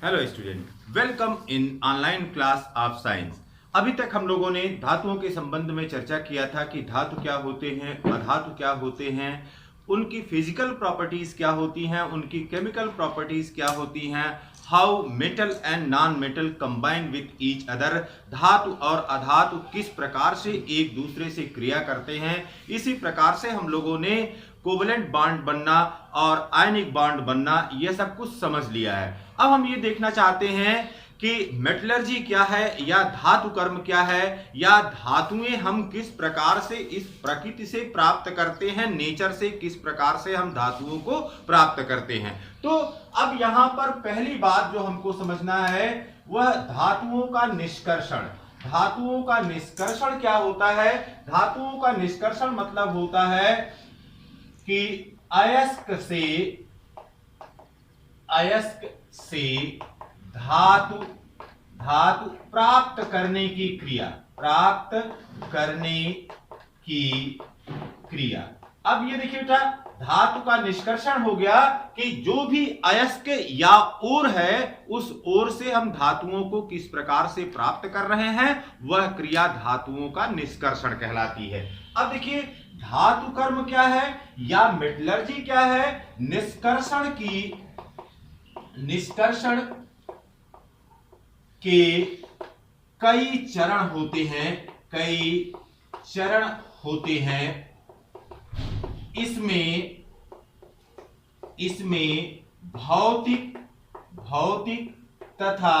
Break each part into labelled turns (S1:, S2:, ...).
S1: Hello student, welcome in online class of science. अभी तक हम लोगों ने धातुओं के संबंध में चर्चा किया था कि धातु क्या होते हैं, अधातु क्या होते हैं, उनकी फिजिकल प्रॉपर्टीज क्या होती हैं, उनकी केमिकल प्रॉपर्टीज क्या होती हैं, how metal and non metal combine with each other, धातु और अधातु किस प्रकार से एक दूसरे से क्रिया करते हैं। इसी प्रकार से हम लोगों ने कोवलेंट बॉन्ड बनना और आयनिक बॉन्ड बनना यह सब कुछ समझ लिया है। अब हम ये देखना चाहते हैं कि मेटलर्जी क्या है या धातु कर्म क्या है, या धातुएं हम किस प्रकार से इस प्रकृति से प्राप्त करते हैं, नेचर से किस प्रकार से हम धातुओं को प्राप्त करते हैं। तो अब यहां पर पहली बात जो हमको समझना है वह धातुओं का निष्कर्षण। धातुओं का निष्कर्षण क्या होता है? धातुओं का निष्कर्षण मतलब होता है कि अयस्क से धातु प्राप्त करने की क्रिया। अब ये देखिए बेटा, धातु का निष्कर्षण हो गया कि जो भी अयस्क या ओर है उस ओर से हम धातुओं को किस प्रकार से प्राप्त कर रहे हैं, वह क्रिया धातुओं का निष्कर्षण कहलाती है। अब देखिए, धातु कर्म क्या है या मेटलर्जी क्या है? निष्कर्षण के कई चरण होते हैं। इसमें भौतिक तथा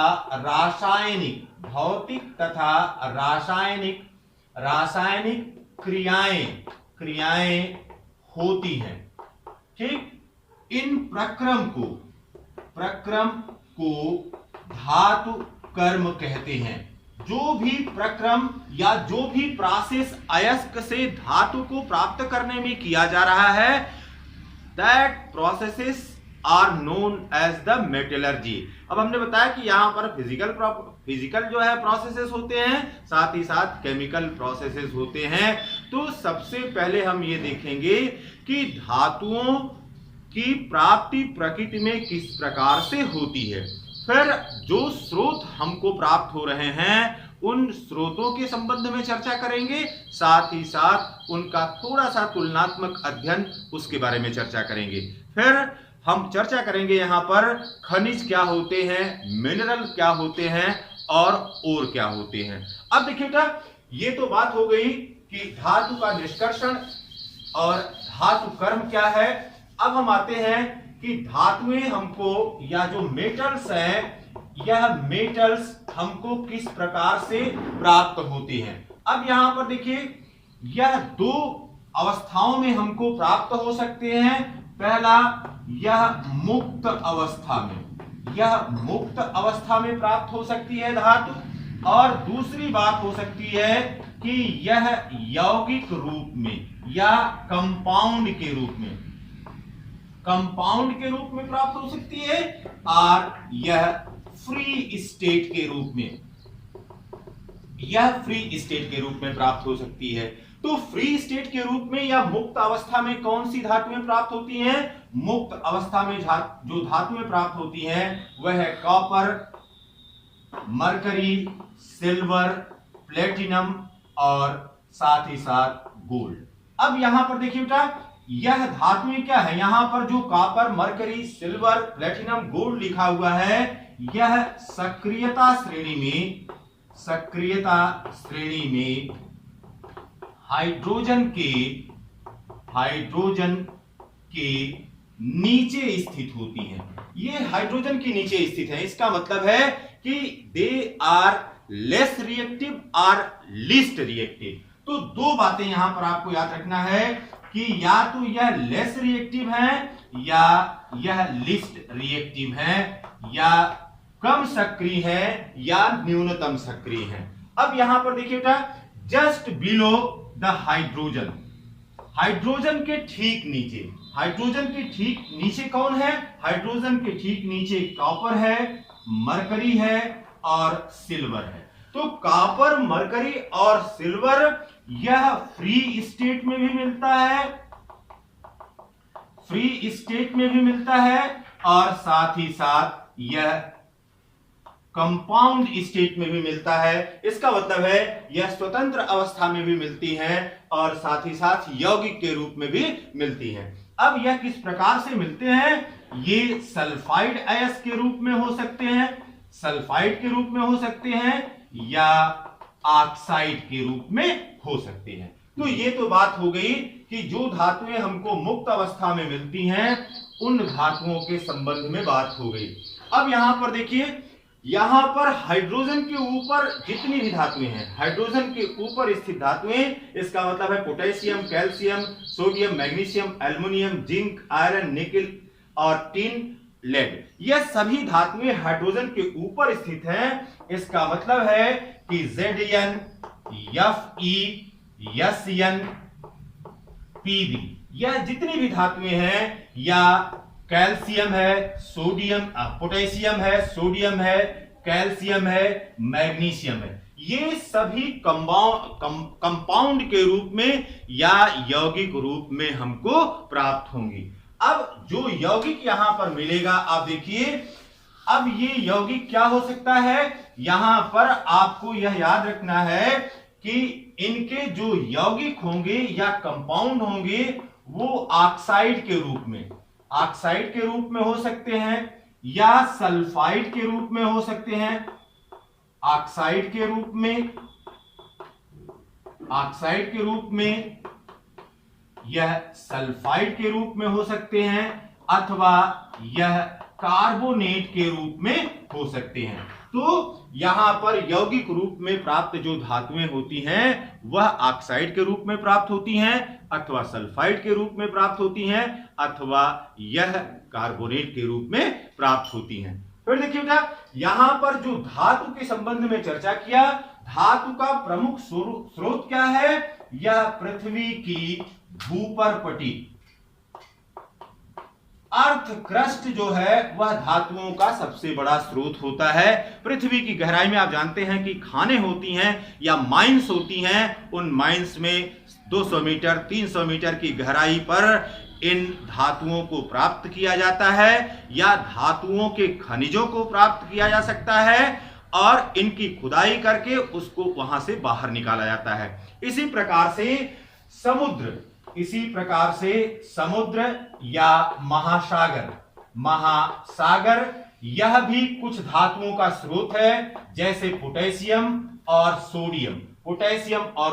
S1: रासायनिक क्रियाएं होती हैं। ठीक, इन प्रक्रम को धातु कर्म कहते हैं। जो भी प्रक्रम या जो भी प्रोसेस अयस्क से धातु को प्राप्त करने में किया जा रहा है, that processes are known as the metallurgy. अब हमने बताया कि यहां पर फिजिकल जो है प्रोसेसेस होते हैं, साथ ही साथ केमिकल प्रोसेसेस होते हैं। तो सबसे पहले हम ये देखेंगे कि धातुओं की प्राप्ति प्रकृति में किस प्रकार से होती है। फिर जो स्रोत हमको प्राप्त हो रहे हैं उन स्रोतों के संबंध में चर्चा करेंगे, साथ ही साथ उनका थोड़ा सा तुलनात्मक अध्ययन उसके बारे में चर्चा करेंगे। फिर हम चर्चा करेंगे यहाँ पर खनिज क्या होते हैं, मिनरल क्या होते हैं और ओर क्या होते हैं। अब देखिए बेटा, ये तो बात हो गई कि धातु का निष्कर्षण और धातु कर्म क्या है। अब हम आते हैं कि धातुएं हमको या जो मेटल्स हैं, यह मेटल्स हमको किस प्रकार से प्राप्त होती हैं। अब यहां पर देखिए, यह दो अवस्थाओं में हमको प्राप्त हो सकते हैं। पहला, यह मुक्त अवस्था में प्राप्त हो सकती है धातु, और दूसरी बात हो सकती है कि यह यौगिक रूप में या कंपाउंड के रूप में प्राप्त हो सकती है, और यह फ्री स्टेट के रूप में प्राप्त हो सकती है। तो फ्री स्टेट के रूप में या मुक्त अवस्था में कौन सी धातुएं प्राप्त होती हैं? मुक्त अवस्था में जो धातुएं प्राप्त होती हैं वह है कॉपर, मरकरी, सिल्वर, प्लेटिनम और साथ ही साथ गोल्ड। अब यहां पर देखिए बेटा, यह धातुएं क्या है? यहां पर जो copper, mercury, silver, platinum, gold लिखा हुआ है, यह सक्रियता श्रेणी में हाइड्रोजन के नीचे स्थित होती है। ये हाइड्रोजन के नीचे स्थित है। इसका मतलब है कि दे आर लेस रिएक्टिव और लीस्ट रिएक्टिव। तो दो बातें यहां पर आपको याद रखना है कि या तो यह लेस रिएक्टिव है या यह लीस्ट रिएक्टिव है, या कम सक्रिय है या न्यूनतम सक्रिय है। अब यहां पर देखिए बेटा, जस्ट बिलो द हाइड्रोजन के ठीक नीचे कौन है? हाइड्रोजन के ठीक नीचे कॉपर है, मरकरी है और सिल्वर है। तो कॉपर, मरकरी और सिल्वर यह फ्री स्टेट में भी मिलता है और साथ ही साथ यह कंपाउंड स्टेट में भी मिलता है। इसका मतलब है यह स्वतंत्र अवस्था में भी मिलती हैं और साथ ही साथ यौगिक के रूप में भी मिलती हैं। अब यह किस प्रकार से मिलते हैं? ये सल्फाइड अयस्क के रूप में हो सकते हैं, सल्फाइड के रूप में हो सकते हैं या ऑक्साइड के रूप में हो सकते हैं। तो ये तो बात हो गई कि जो धातुएं हमको मुक्त अवस्था में मिलती हैं उन धातुओं के संबंध में बात हो गई। अब यहां पर देखिए, यहां पर हाइड्रोजन के ऊपर जितनी भी धातुएं हैं, हाइड्रोजन के ऊपर स्थित धातुएं, इसका मतलब है potassium, calcium, sodium, magnesium, aluminium, zinc, iron, nickel और टिन, लेड, यह सभी धातुएं हाइड्रोजन के ऊपर स्थित हैं। इसका मतलब है कि Zn, Fe, Sn, Pb, यह जितनी भी धातुएं हैं, या कैल्शियम है, सोडियम, पोटेशियम है, सोडियम है, कैल्शियम है, मैग्नीशियम है, ये सभी कंपाउंड के रूप में या यौगिक रूप में हमको प्राप्त होंगी। अब जो यौगिक यहां पर मिलेगा, आप देखिए, अब ये यौगिक क्या हो सकता है? यहां पर आपको यह याद रखना है कि इनके जो यौगिक होंगे या कंपाउंड होंगे वो ऑक्साइड के रूप में, ऑक्साइड के रूप में हो सकते हैं या सल्फाइड के रूप में हो सकते हैं, ऑक्साइड के रूप में, ऑक्साइड के रूप में, यह सल्फाइड के रूप में हो सकते हैं, अथवा यह कार्बोनेट के रूप में हो सकते हैं। तो यहां पर यौगिक रूप में प्राप्त जो धातुएं होती हैं वह ऑक्साइड के रूप में प्राप्त होती हैं, अथवा सल्फाइड के रूप में प्राप्त होती हैं, अथवा यह कार्बोनेट के रूप में प्राप्त होती हैं। फिर देखिएगा, यहां पर जो धातु के संबंध में चर्चा किया, धातु का प्रमुख स्रोत क्या है? यह पृथ्वी की भूपरपटी, अर्थ क्रस्ट जो है वह धातुओं का सबसे बड़ा स्रोत होता है। पृथ्वी की गहराई में आप जानते हैं कि खानें होती हैं या माइंस होती हैं, उन माइंस में 200 मीटर 300 मीटर की गहराई पर इन धातुओं को प्राप्त किया जाता है या धातुओं के खनिजों को प्राप्त किया जा सकता है और इनकी खुदाई करके उसको वहां से बाहर निकाला जाता है। इसी प्रकार से समुद्र या महासागर यह भी कुछ धातुओं का स्रोत है, जैसे पोटेशियम और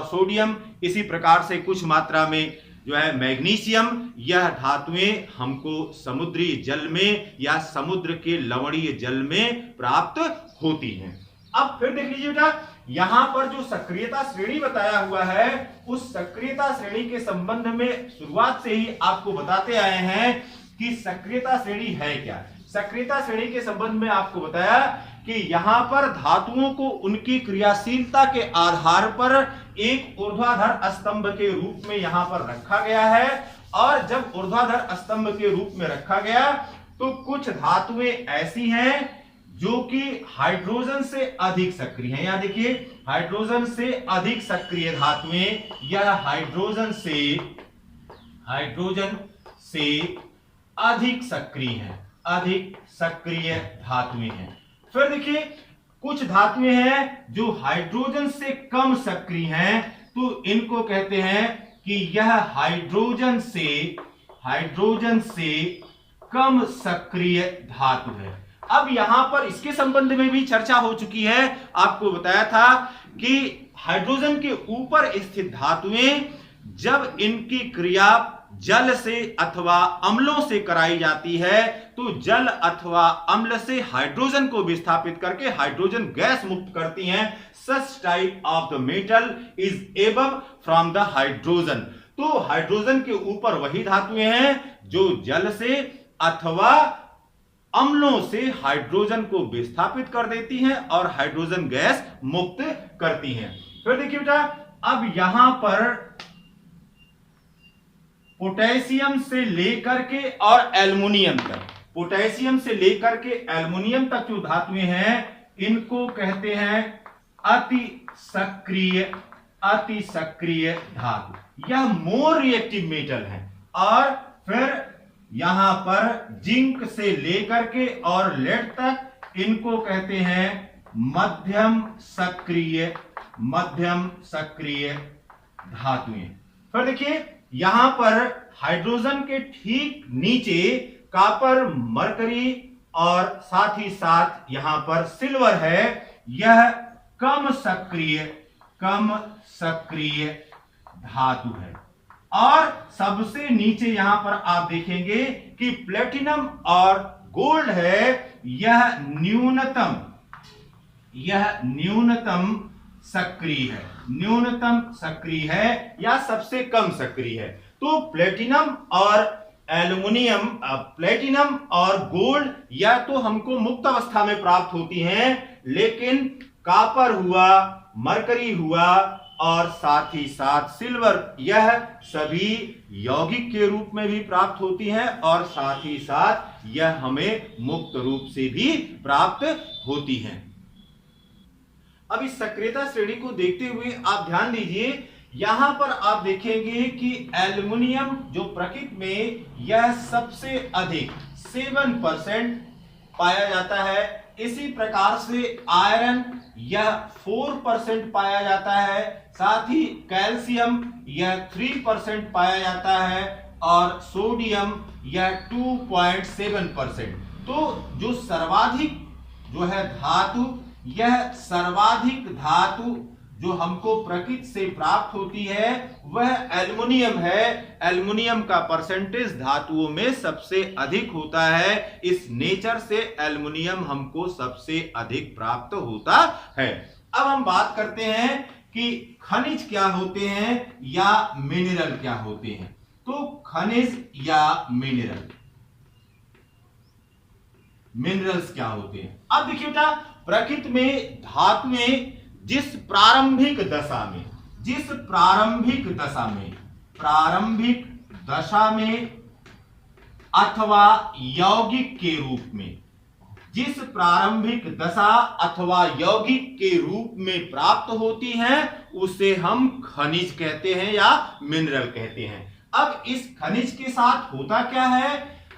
S1: सोडियम, इसी प्रकार से कुछ मात्रा में जो है मैग्नीशियम, यह धातुएं हमको समुद्री जल में या समुद्र के लवणीय जल में प्राप्त होती हैं। अब फिर देख लीजिए बेटा, यहां पर जो सक्रियता श्रेणी बताया हुआ है, उस सक्रियता श्रेणी के संबंध में शुरुआत से ही आपको बताते आए हैं कि सक्रियता श्रेणी है क्या। सक्रियता श्रेणी के संबंध में आपको बताया कि यहां पर धातुओं को उनकी क्रियाशीलता के आधार पर एक ऊर्ध्वाधर स्तंभ के रूप में यहां पर रखा गया है, और जब ऊर्ध्वाधर स्तंभ के रूप में रखा गया तो कुछ धातुएं ऐसी हैं जो कि हाइड्रोजन से अधिक सक्रिय हैं। यहां देखिए, हाइड्रोजन से अधिक सक्रिय धातुएं, यह हाइड्रोजन से अधिक सक्रिय हैं, अधिक सक्रिय धातुएं हैं। फिर देखिए, कुछ धातुएं हैं जो हाइड्रोजन से कम सक्रिय हैं, तो इनको कहते हैं कि यह हाइड्रोजन से कम सक्रिय धातु है। अब यहां पर इसके संबंध में भी चर्चा हो चुकी है। आपको बताया था कि हाइड्रोजन के ऊपर स्थित धातुएं जब इनकी क्रिया जल से अथवा अम्लों से कराई जाती है, तो जल अथवा अम्ल से हाइड्रोजन को विस्थापित करके हाइड्रोजन गैस मुक्त करती हैं। Such type of the metal is above from the hydrogen. तो हाइड्रोजन के ऊपर वही धातुएं हैं जो जल से अथवा अम्लों से हाइड्रोजन को विस्थापित कर देती हैं और हाइड्रोजन गैस मुक्त करती हैं। फिर देखिए बेटा, अब यहां पर पोटेशियम से लेकर के और एल्युमिनियम तक जो धातुएं हैं, इनको कहते हैं अति सक्रिय धातु। यह मोर रिएक्टिव मेटल है। और फिर यहां पर जिंक से लेकर के और लेड तक, इनको कहते हैं मध्यम सक्रिय धातुएं। फिर देखिए यहां पर हाइड्रोजन के ठीक नीचे कॉपर, मरकरी और साथ ही साथ यहां पर सिल्वर है। यह कम सक्रिय धातु है। और सबसे नीचे यहां पर आप देखेंगे कि प्लेटिनम और गोल्ड है। यह न्यूनतम सक्रिय है या सबसे कम सक्रिय है। तो प्लेटिनम और गोल्ड या तो हमको मुक्त अवस्था में प्राप्त होती हैं, लेकिन कॉपर हुआ, मरकरी हुआ और साथ ही साथ सिल्वर, यह सभी यौगिक के रूप में भी प्राप्त होती हैं और साथ ही साथ यह हमें मुक्त रूप से भी प्राप्त होती हैं। अब इस सक्रियता श्रेणी को देखते हुए आप ध्यान दीजिए, यहां पर आप देखेंगे कि एल्युमिनियम जो प्रकृति में यह सबसे अधिक 7% पाया जाता है। इसी प्रकार से आयरन यह 4% पाया जाता है। साथ ही कैल्शियम यह 3% पाया जाता है और सोडियम यह 2.7%। तो जो सर्वाधिक जो है धातु, यह सर्वाधिक धातु जो हमको प्रकृति से प्राप्त होती है वह एल्युमिनियम है। एल्युमिनियम का परसेंटेज धातुओं में सबसे अधिक होता है। इस नेचर से एल्युमिनियम हमको सबसे अधिक प्राप्त होता है। अब हम बात करते हैं कि खनिज क्या होते हैं या मिनरल क्या होते हैं। तो खनिज या मिनरल्स क्या होते हैं। अब देखिए बेटा, प्रकृति में धातुएं जिस प्रारंभिक दशा में अथवा यौगिक के रूप में, जिस प्रारंभिक दशा अथवा यौगिक के रूप में प्राप्त होती हैं उसे हम खनिज कहते हैं या मिनरल कहते हैं। अब इस खनिज के साथ होता क्या है,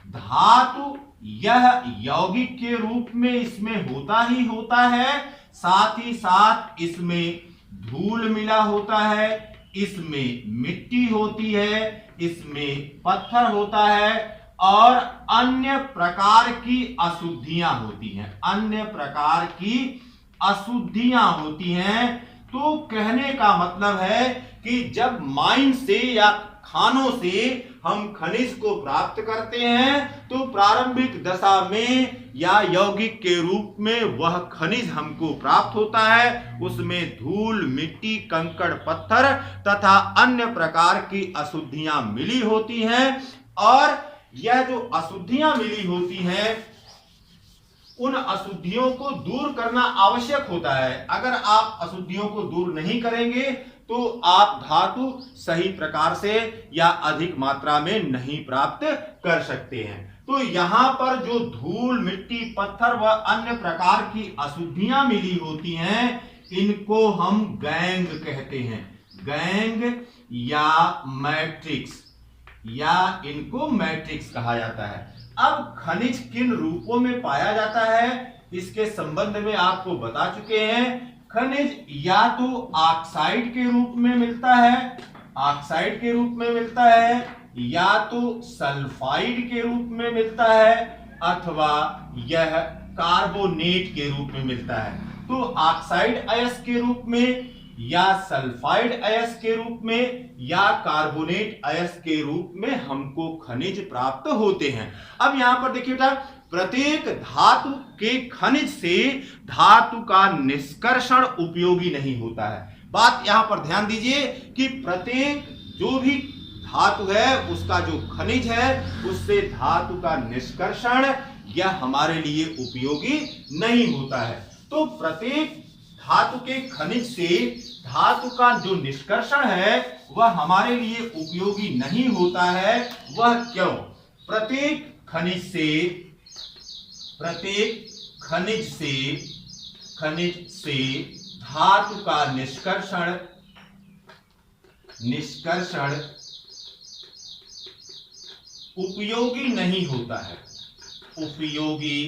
S1: धातु यह यौगिक के रूप में इसमें होता ही होता है, साथ ही साथ इसमें धूल मिला होता है, इसमें मिट्टी होती है, इसमें पत्थर होता है और अन्य प्रकार की अशुद्धियां होती हैं। तो कहने का मतलब है कि जब माइन से या खानों से हम खनिज को प्राप्त करते हैं तो प्रारंभिक दशा में या यौगिक के रूप में वह खनिज हमको प्राप्त होता है। उसमें धूल, मिट्टी, कंकड़, पत्थर तथा अन्य प्रकार की अशुद्धियां मिली होती हैं और यह जो अशुद्धियां मिली होती हैं उन अशुद्धियों को दूर करना आवश्यक होता है। अगर आप अशुद्धियों को दूर नहीं करेंगे तो आप धातु सही प्रकार से या अधिक मात्रा में नहीं प्राप्त कर सकते हैं। तो यहां पर जो धूल, मिट्टी, पत्थर व अन्य प्रकार की अशुद्धियां मिली होती हैं इनको हम गैंग कहते हैं, गैंग या मैट्रिक्स, या इनको मैट्रिक्स कहा जाता है। अब खनिज किन रूपों में पाया जाता है इसके संबंध में आपको बता चुके हैं। खनिज या तो ऑक्साइड के रूप में मिलता है, या तो सल्फाइड के रूप में मिलता है अथवा यह कार्बोनेट के रूप में मिलता है। तो ऑक्साइड अयस्क के रूप में या सल्फाइड अयस्क के रूप में या कार्बोनेट अयस्क के रूप में हमको खनिज प्राप्त होते हैं। अब यहां पर देखिए बेटा, प्रत्येक धातु के खनिज से धातु का निष्कर्षण उपयोगी नहीं होता है। बात यहां पर ध्यान दीजिए कि प्रत्येक जो भी धातु है उसका जो खनिज है उससे धातु का निष्कर्षण यह हमारे लिए उपयोगी नहीं होता है। तो प्रत्येक धातु के खनिज से धातु का जो निष्कर्षण है वह हमारे लिए उपयोगी नहीं होता है। वह क्यों? प्रत्येक खनिज से धातु का निष्कर्षण उपयोगी नहीं होता है, उपयोगी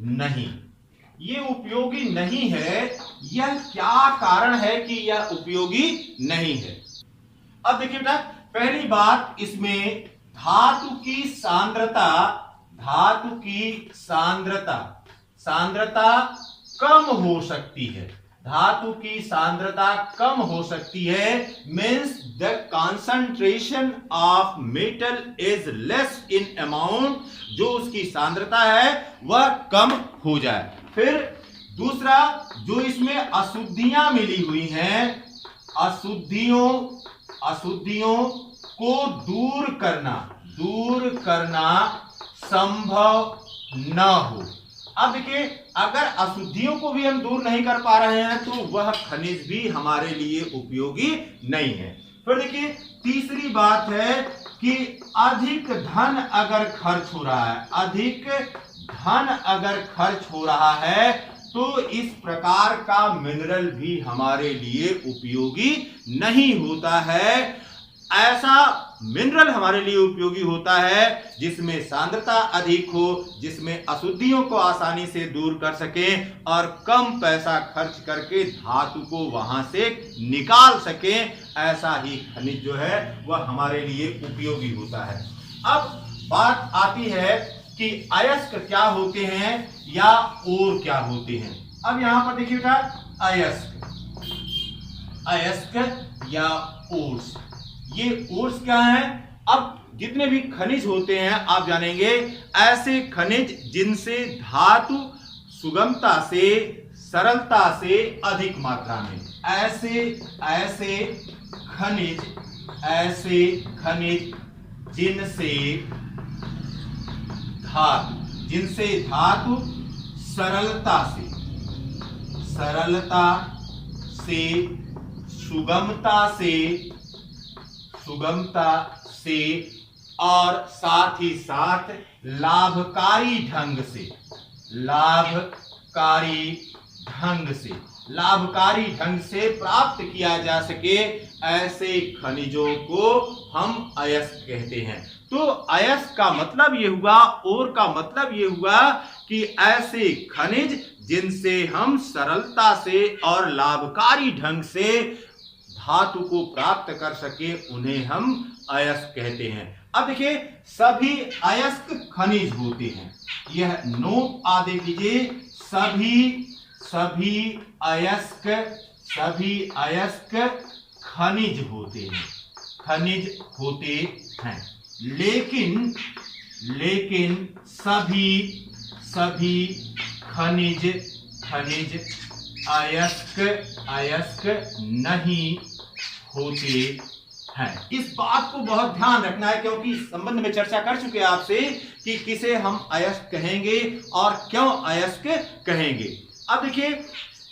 S1: नहीं ये उपयोगी नहीं है, यह क्या कारण है कि यह उपयोगी नहीं है? अब देखिए बेटा, पहली बात, इसमें धातु की सांद्रता, धातु की सांद्रता कम हो सकती है, धातु की सांद्रता कम हो सकती है, means the concentration of metal is less in amount, जो उसकी सांद्रता है वह कम हो जाए। फिर दूसरा, जो इसमें अशुद्धियां मिली हुई हैं, अशुद्धियों को दूर करना संभव न हो। अब देखिए, अगर अशुद्धियों को भी हम दूर नहीं कर पा रहे हैं तो वह खनिज भी हमारे लिए उपयोगी नहीं है। फिर देखिए, तीसरी बात है कि अधिक धन अगर खर्च हो रहा है तो इस प्रकार का मिनरल भी हमारे लिए उपयोगी नहीं होता है। ऐसा मिनरल हमारे लिए उपयोगी होता है जिसमें सांद्रता अधिक हो, जिसमें अशुद्धियों को आसानी से दूर कर सकें और कम पैसा खर्च करके धातु को वहां से निकाल सकें। ऐसा ही खनिज जो है वह हमारे लिए उपयोगी होता है। अब बात आती है कि अयस्क क्या होते हैं या ओर क्या होते हैं। अब यहां पर देखिए बेटा, अयस्क या ओर्स, ये ओर्स क्या है? अब जितने भी खनिज होते हैं आप जानेंगे, ऐसे खनिज जिनसे धातु सुगमता से, सरलता से अधिक मात्रा में, ऐसे खनिज जिनसे धातु सरलता से सुगमता से और साथ ही साथ लाभकारी ढंग से प्राप्त किया जा सके, ऐसे खनिजों को हम अयस्क कहते हैं। तो अयस्क का मतलब ये हुआ, और का मतलब ये हुआ कि ऐसे खनिज जिनसे हम सरलता से और लाभकारी ढंग से धातु को प्राप्त कर सके, उन्हें हम अयस्क कहते हैं। अब देखिए, सभी अयस्क खनिज होते हैं, यह नोट आदे कीजिए, सभी अयस्क खनिज होते हैं, लेकिन सभी खनिज अयस्क नहीं होते हैं। इस बात को बहुत ध्यान रखना है, क्योंकि इस संबंध में चर्चा कर चुके हैं आपसे कि किसे हम अयस्क कहेंगे और क्यों अयस्क कहेंगे। अब देखिए,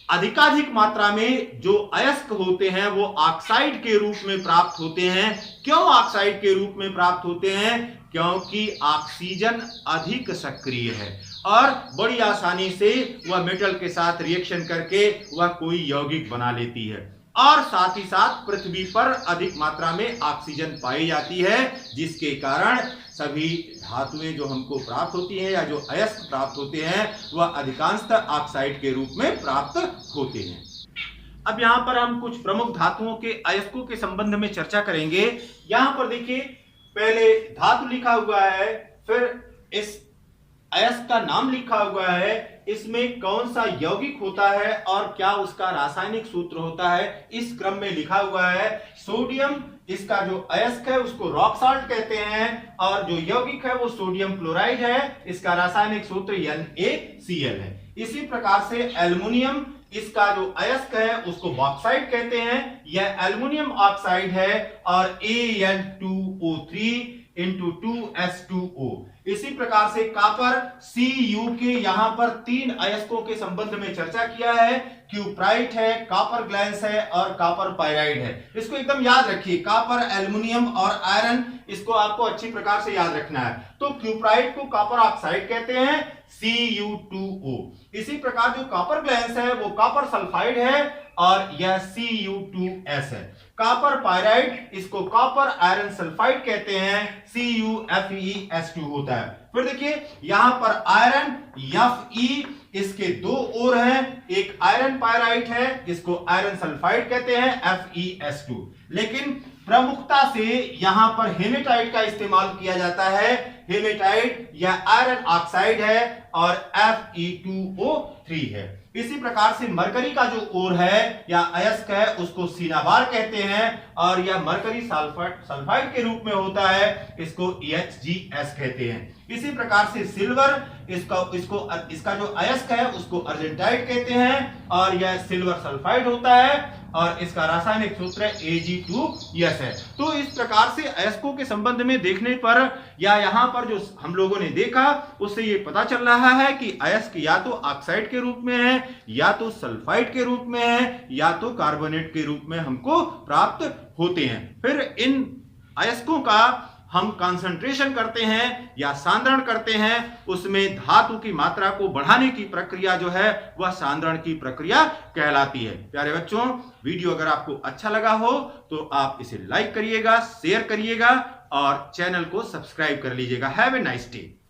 S1: अधिकाधिक मात्रा में जो अयस्क होते हैं वो ऑक्साइड के रूप में प्राप्त होते हैं। क्यों ऑक्साइड के रूप में प्राप्त होते हैं? क्योंकि ऑक्सीजन अधिक सक्रिय है और बड़ी आसानी से वह मेटल के साथ रिएक्शन करके वह कोई यौगिक बना लेती है, और साथ ही साथ पृथ्वी पर अधिक मात्रा में ऑक्सीजन पाई जाती है, जिसके कारण सभी धातुएं जो हमको प्राप्त होती हैं या जो अयस्क प्राप्त होते हैं वह अधिकांशतः ऑक्साइड के रूप में प्राप्त होते हैं। अब यहाँ पर हम कुछ प्रमुख धातुओं के अयस्कों के संबंध में चर्चा करेंगे। यहाँ पर देखिए, पहले धातु लिखा हुआ है, फिर इस अयस्क का नाम लिखा हुआ है, इसमें कौन सा यौगिक होता है और क्या उसका रासायनिक सूत्र होता है, इस क्रम में लिखा हुआ है। सोडियम, इसका जो अयस्क है उसको रॉक साल्ट कहते हैं, और जो यौगिक है वो सोडियम क्लोराइड है, इसका रासायनिक सूत्र NaCl है। इसी प्रकार से एल्युमिनियम, इसका जो अयस्क है उसको बॉक्साइड कहते हैं, यह एल्युमिनियम ऑक्साइड है, और Al2O3 into 2S2O। इसी प्रकार से कॉपर, Cu के यहाँ पर 3 अयस्कों के संबंध में चर्चा किया है, क्यूप्राइट है, कॉपर ग्लैंस है और कॉपर पाइराइड है। इसको एकदम याद रखिए, कॉपर, एल्युमिनियम और आयरन, इसको आपको अच्छी प्रकार से याद रखना है। तो क्यूप्राइट को कॉपर ऑक्साइड कहते हैं, Cu2O। इसी प्रकार जो कॉपर ग्लैंस है वो कॉपर सल्फाइड है और यह Cu2S है। कॉपर पायराइड, इसको कॉपर आयरन सल्फाइड कहते हैं, CuFeS2 होता है। फिर देखिए यहां पर आयरन Fe, इसके दो ओर हैं, एक आयरन पायराइड है, इसको आयरन सल्फाइड कहते हैं, FeS2। लेकिन प्रमुखता से यहां पर हेमेटाइट का इस्तेमाल किया जाता है। हेमेटाइट या आयरन ऑक्साइड है और Fe2O3 है। इसी प्रकार से मरकरी का जो ओर है या अयस्क है उसको सिनाबार कहते हैं और यह मरकरी सल्फाइड के रूप में होता है, इसको EHGS कहते हैं। इसी प्रकार से सिल्वर, इसका जो अयस्क है उसको अर्जेंटाइट कहते हैं और यह सिल्वर सल्फाइड होता है और इसका रासायनिक सूत्र Ag2S है। तो इस प्रकार से अयस्कों के संबंध में देखने पर या यहां पर जो हम लोगों ने देखा उससे ये पता चल रहा है कि अयस्क या तो ऑक्साइड के रूप में है, या तो सल्फाइड के रूप में है, या तो कार्बोनेट के रूप में हमको प्राप्त होते हैं। फिर इन अयस्कों का हम कंसंट्रेशन करते हैं या सांद्रण करते हैं, उसमें धातु की मात्रा को बढ़ाने की प्रक्रिया जो है वह सांद्रण की प्रक्रिया कहलाती है। प्यारे बच्चों, वीडियो अगर आपको अच्छा लगा हो तो आप इसे लाइक करिएगा, शेयर करिएगा और चैनल को सब्सक्राइब कर लीजिएगा। Have a nice day.